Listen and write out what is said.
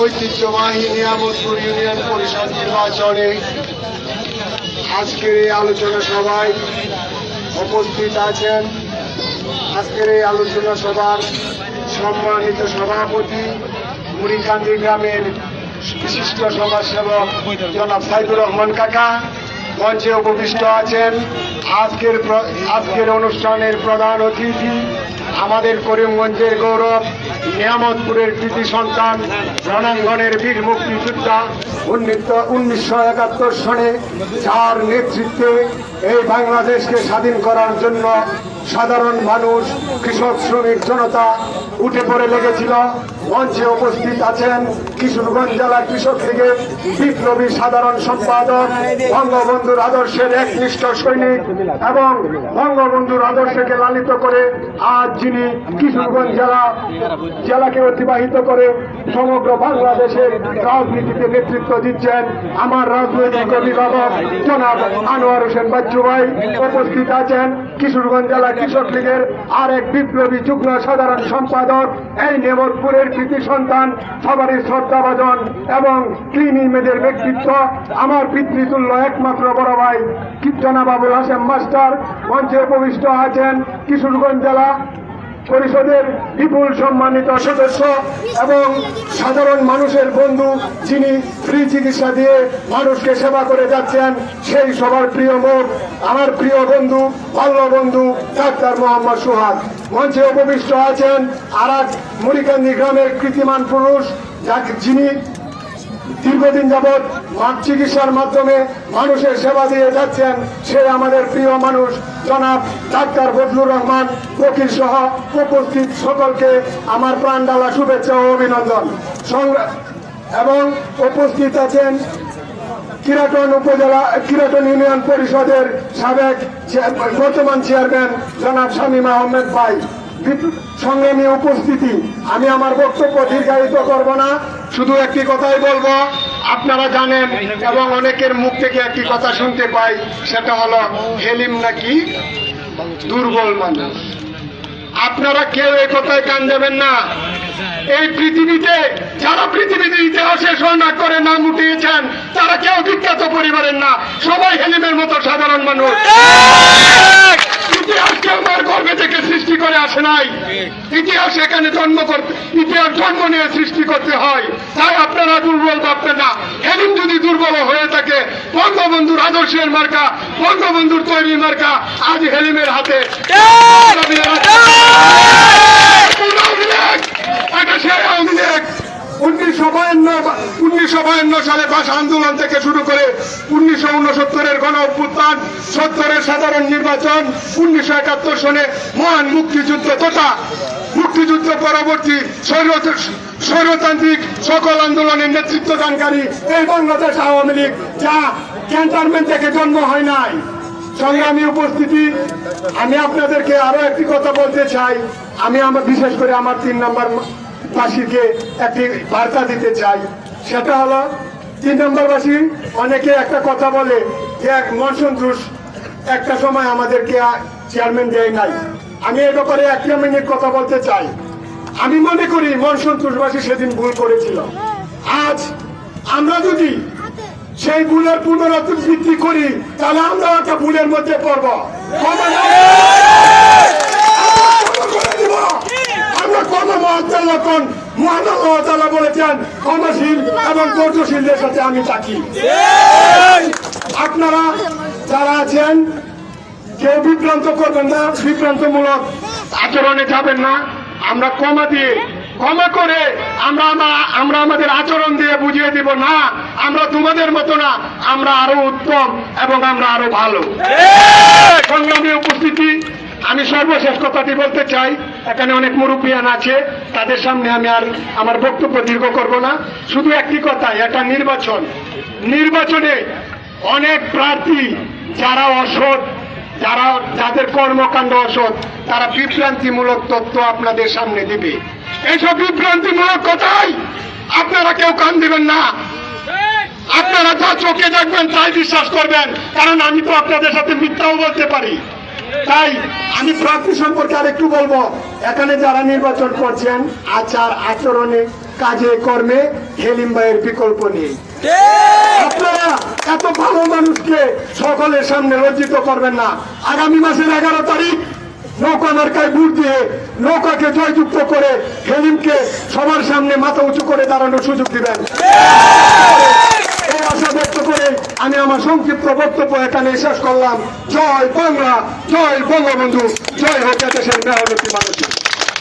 ঐতিহ্যবাহী নিয়ামতপুর ইউনিয়ন পরিষদ নির্বাচনে আজকের এই আলোচনা সভায় উপস্থিত আছেন। আজকের এই আলোচনা সভার সম্মানিত সভাপতি মুড়িকান্দি গ্রামের বিশিষ্ট সমাজসেবক জনাব সাইদুর রহমান কাকা মঞ্চে উপবিষ্ট আছেন। আজকের অনুষ্ঠানের প্রধান অতিথি আমাদের করিমগঞ্জের গৌরব নিয়ামতপুরের কৃতি সন্তান রণাঙ্গনের বীর মুক্তিযোদ্ধা 1971 সনে যার নেতৃত্বে এই বাংলাদেশকে স্বাধীন করার জন্য সাধারণ মানুষ, কৃষক, শ্রমিক জনতা উঠে পড়ে লেগেছিল। মঞ্চে উপস্থিত আছেন কিশোরগঞ্জ জেলা কৃষক লীগের বিপ্লবী সাধারণ সম্পাদক, বঙ্গবন্ধুর আদর্শের একনিষ্ঠ সৈনিক এবং বঙ্গবন্ধুর আদর্শকে লালিত করে আজ যিনি কিশোরগঞ্জ জেলাকে অতিবাহিত করে সমগ্র বাংলাদেশের রাজনীতিতে নেতৃত্ব দিচ্ছেন আমার রাজনৈতিক অভিভাবক জনাব আনোয়ার হোসেন বাচ্চু ভাই। উপস্থিত আছেন কিশোরগঞ্জ জেলা কৃষক লীগের আরেক বিপ্লবী যুগ্ম সাধারণ সম্পাদক, এই নিয়ামতপুরের কৃতি সন্তান, সবারই শ্রদ্ধাভাজন এবং ক্লিন ইমেজের ব্যক্তিত্ব আমার পিতৃতুল্য একমাত্র বড় ভাই জনাব আবুল হাশেম মাস্টার। মঞ্চে উপবিষ্ট আছেন কিশোরগঞ্জ জেলা পরিষদের বিপুল সম্মানিত সদস্য এবং সাধারণ মানুষের বন্ধু, যিনি ফ্রি চিকিৎসা দিয়ে মানুষকে সেবা করে যাচ্ছেন, সেই সবার প্রিয় মুখ আমার প্রিয় বন্ধু, বাল্যবন্ধু ডাক্তার মোহাম্মদ সুহাগ। মঞ্চে উপবিষ্ট আছেন আর এক মুড়িকান্দি গ্রামের কৃতিমান পুরুষ, যিনি দীর্ঘদিন যাবৎ মাঠ চিকিৎসার মাধ্যমে মানুষের সেবা দিয়ে যাচ্ছেন, সে আমাদের প্রিয় মানুষ জনাব ডাক্তার ফজলুর রহমান ফকির সহ উপস্থিত সকলকে আমার প্রাণঢালা শুভেচ্ছা ও অভিনন্দন। এবং উপস্থিত আছেন কিরাটন ইউনিয়ন পরিষদের সাবেক বর্তমান চেয়ারম্যান জনাব শামীম আহমেদ ভাই। সংগ্রামী উপস্থিতি, আমি আমার বক্তব্য দীর্ঘায়িত করব না, শুধু একটি কথাই বলবো। আপনারা জানেন এবং অনেকের মুখ থেকে একটি কথা শুনতে পাই, সেটা হলো হেলিম নাকি দুর্বল মানুষ। আপনারা কেউ এই কথায় কান দেবেন না। এই পৃথিবীতে যারা পৃথিবীতে ইতিহাসে স্বর্ণাক্ষরে নাম উঠিয়েছেন তারা কেউ বিখ্যাত পরিবারের না, সবাই হেলিমের মতো সাধারণ মানুষ। ইতিহাসকে আমার গর্বে থেকে সৃষ্টি করে আসে নাই, ইতিহাস এখানে ইতিহাস জন্ম নিয়ে সৃষ্টি করতে হয়। তাই আপনারা দুর্বল ভাববেন না। হেলিম যদি দুর্বল হয়ে থাকে, বঙ্গবন্ধুর আদর্শের মার্কা, বঙ্গবন্ধুর তৈরি মার্কা আজ হেলিমের হাতে। 1952 সালে ভাষা আন্দোলন থেকে শুরু করে 1969 গণ অভ্যুত্থান, 70 সাধারণ নির্বাচন, 1971 সনে মহান মুক্তিযুদ্ধ তথা মুক্তিযুদ্ধ পরবর্তী স্বৈরতান্ত্রিক সকল আন্দোলনের নেতৃত্ব দানকারী এই বাংলাদেশ আওয়ামী লীগ, যা ক্যান্টনমেন্ট থেকে জন্ম হয় নাই। সংগ্রামী উপস্থিতি, আমি আপনাদেরকে আরো একটি কথা বলতে চাই। আমি বিশেষ করে আমার 3 নম্বর বাসীকে একটি বার্তা দিতে চাই। সেটা হলো 3 নম্বর বাসী অনেকে একটা কথা বলে যে মনসন্তোষ একটা সময় আমাদেরকে চেয়ারম্যান দেয় নাই। আমি এ ব্যাপারে 1 মিনিট কথা বলতে চাই। আমি মনে করি মনসন্তোষবাসী সেদিন ভুল করেছিল। আজ আমরা যদি সেই ভুলের পুনরাবৃত্তি করি তাহলে আমরা একটা ভুলের মধ্যে পড়ব। আমরা ক্ষমা মহাত্মালক্ষণ মহান আল্লাহ তাআলা বলেছেন ক্ষমাশীল এবং ধৈর্যশীলদের সাথে আমি থাকি। আপনারা যারা আছেন কেউ বিভ্রান্ত করবেন না, বিভ্রান্তমূলক আচরণে যাবেন না। আমরা ক্ষমা করে আমরা আমাদের আচরণ দিয়ে বুঝিয়ে দিব না আমরা তোমাদের মতো না, আমরা আরো উত্তম এবং আমরা আরো ভালো। সংগ্রামী উপস্থিতি, আমি সর্বশেষ কথাটি বলতে চাই। এখানে অনেক মুরব্বিয়ান আছে, তাদের সামনে আমি আর আমার বক্তব্য দীর্ঘ করব না। শুধু একটি কথা, এটা নির্বাচনে অনেক প্রার্থী যারা অসৎ, যাদের কর্মকাণ্ড অসৎ, তারা বিভ্রান্তিমূলক তথ্য আপনাদের সামনে দিবে। এইসব বিভ্রান্তিমূলক কথাই আপনারা কেউ কান দিবেন না। আপনারা যা চোখে দেখবেন তাই বিশ্বাস করবেন, কারণ আমি তো আপনাদের সাথে মিথ্যাও বলতে পারি। তাই আমি প্রার্থী সম্পর্কে আরেকটু বলবো, এখানে যারা নির্বাচন করছেন আচার আচরণে কাজে কর্মে হেলিম ভাইয়ের বিকল্প নেই। আপনারা এত ভালো মানুষকে সকলের সামনে লজ্জিত করবেন না। আগামী মাসের 11 তারিখ নৌকা মার্কায় ভোট দিয়ে নৌকাকে জয়যুক্ত করে হেলিমকে সবার সামনে মাথা উঁচু করে দাঁড়ানোর সুযোগ দিবেন। এই আশা ব্যক্ত করে আমি আমার সংক্ষিপ্ত বক্তব্য এখানে শেষ করলাম। জয় বাংলা, জয় বঙ্গবন্ধু, জয় হোক দেশের মেহনতি মানুষ।